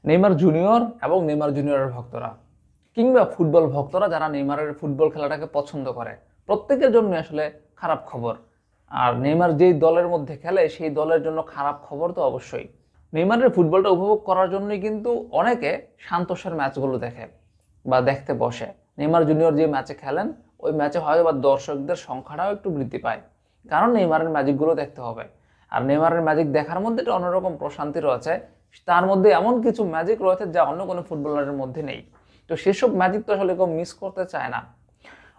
Neymar junior এবং Neymar জুনিয়রের ভক্তরা কিংবা ফুটবল ভক্তরা যারা নেইমারের ফুটবল খেলাটাকে পছন্দ করে প্রত্যেকের জন্য আসলে খারাপ খবর। আর নেইমার যেই দলের মধ্যে খেলে সেই দলের জন্য খারাপ খবর তো অবশ্যই। নেইমারের ফুটবলটা উপভোগ করার জন্যই কিন্তু অনেকে সান্তোসের ম্যাচগুলো দেখে বা দেখতে বসে। নেইমার জুনিয়র যে ম্যাচে খেলেন ওই ম্যাচে হয়তো বা দর্শকদের সংখ্যাটাও একটু বৃদ্ধি পায়, কারণ নেইমারের ম্যাজিকগুলো দেখতে হবে। আর নেইমারের ম্যাজিক দেখার মধ্যে একটা অন্যরকম প্রশান্তি রয়েছে। তার মধ্যে এমন কিছু ম্যাজিক রয়েছে যা অন্য কোনো ফুটবলারের মধ্যে নেই। তো সেসব ম্যাজিক তো আসলে কেউ মিস করতে চায় না।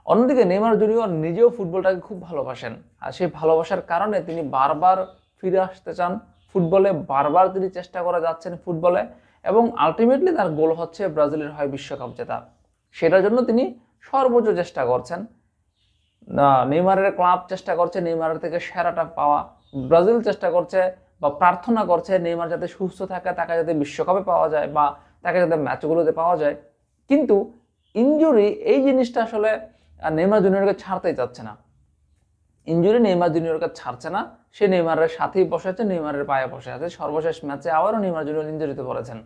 অন্যদিকে নেইমার জুনিয়র নিজেও ফুটবলটাকে খুব ভালোবাসেন, আর সেই ভালোবাসার কারণে তিনি বারবার ফিরে আসতে চান ফুটবলে, বারবার তিনি চেষ্টা করে যাচ্ছেন ফুটবলে, এবং আলটিমেটলি তার গোল হচ্ছে ব্রাজিলের হয়ে বিশ্বকাপ জেতা। সেটার জন্য তিনি সর্বোচ্চ চেষ্টা করছেন। নেইমারের ক্লাব চেষ্টা করছে নেইমারের থেকে সেরাটা পাওয়া, ব্রাজিল চেষ্টা করছে বা প্রার্থনা করছে নেইমার যাতে সুস্থ থাকে, তাকে যাতে বিশ্বকাপে পাওয়া যায় বা তাকে যাতে ম্যাচগুলোতে পাওয়া যায়। কিন্তু ইনজুরি এই জিনিসটা আসলে নেইমার জুনিয়রকে ছাড়তেই চাচ্ছে না। ইনজুরি নেইমার জুনিয়রকে ছাড়ছে না, সে নেইমারের সাথেই বসে আছে, নেইমারের পায়ে বসে আছে। সর্বশেষ ম্যাচে আবারও নেইমার জুনিয়র ইনজুরিতে পড়েছেন।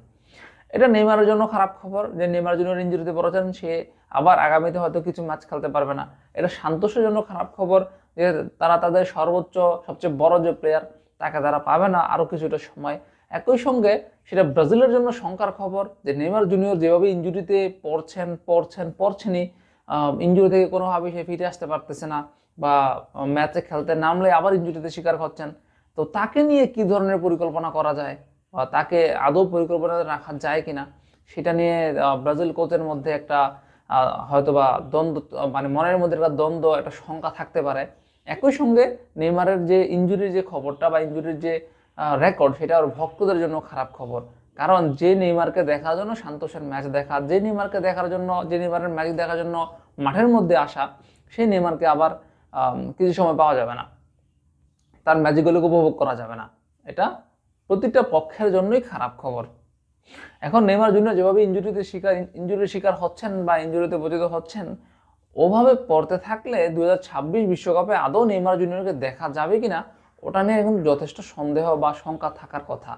এটা নেইমারের জন্য খারাপ খবর যে নেইমার জুনিয়র ইনজুরিতে পড়েছেন, সে আবার আগামীতে হয়তো কিছু ম্যাচ খেলতে পারবে না। এটা সান্তোসের জন্য খারাপ খবর যে তারা তাদের সর্বোচ্চ সবচেয়ে বড় যে প্লেয়ার তাকে তারা পাবে না আরও কিছুটা সময়। একই সঙ্গে সেটা ব্রাজিলের জন্য শঙ্কার খবর যে নেইমার জুনিয়র যেভাবে ইনজুরিতে পড়ছেনই, ইনজুরি থেকে কোনোভাবেই সে ফিরে আসতে পারতেছে না, বা ম্যাচে খেলতে নামলে আবার ইনজুরিতে শিকার হচ্ছেন। তো তাকে নিয়ে কি ধরনের পরিকল্পনা করা যায় বা তাকে আদৌ পরিকল্পনা রাখা যায় কিনা, সেটা নিয়ে ব্রাজিল কোচের মধ্যে একটা হয়তোবা দ্বন্দ্ব, মানে মনের মধ্যে একটা দ্বন্দ্ব, একটা শঙ্কা থাকতে পারে। একই সঙ্গে নেইমারের যে ইনজুরির যে খবরটা বা ইনজুরির যে রেকর্ড, সেটা ওর ভক্তদের জন্য খারাপ খবর। কারণ যে নেইমারকে দেখার জন্য সান্তোসের ম্যাচ দেখা, যে নেইমারকে দেখার জন্য, যে নেইমারের ম্যাচ দেখার জন্য মাঠের মধ্যে আসা, সেই নেইমারকে আবার কিছু সময় পাওয়া যাবে না, তার ম্যাজিকগুলোকে উপভোগ করা যাবে না। এটা প্রতিটা পক্ষের জন্যই খারাপ খবর। এখন নেইমার জুনিয়র যেভাবে ইনজুরির শিকার হচ্ছেন বা ইনজুরিতে পতিত হচ্ছেন, ওভাবে পড়তে থাকলে 2026 বিশ্বকাপে আদৌ নেইমার জুনিয়রকে দেখা যাবে কিনা ওটা নিয়ে এখন যথেষ্ট সন্দেহ বা শঙ্কা থাকার কথা।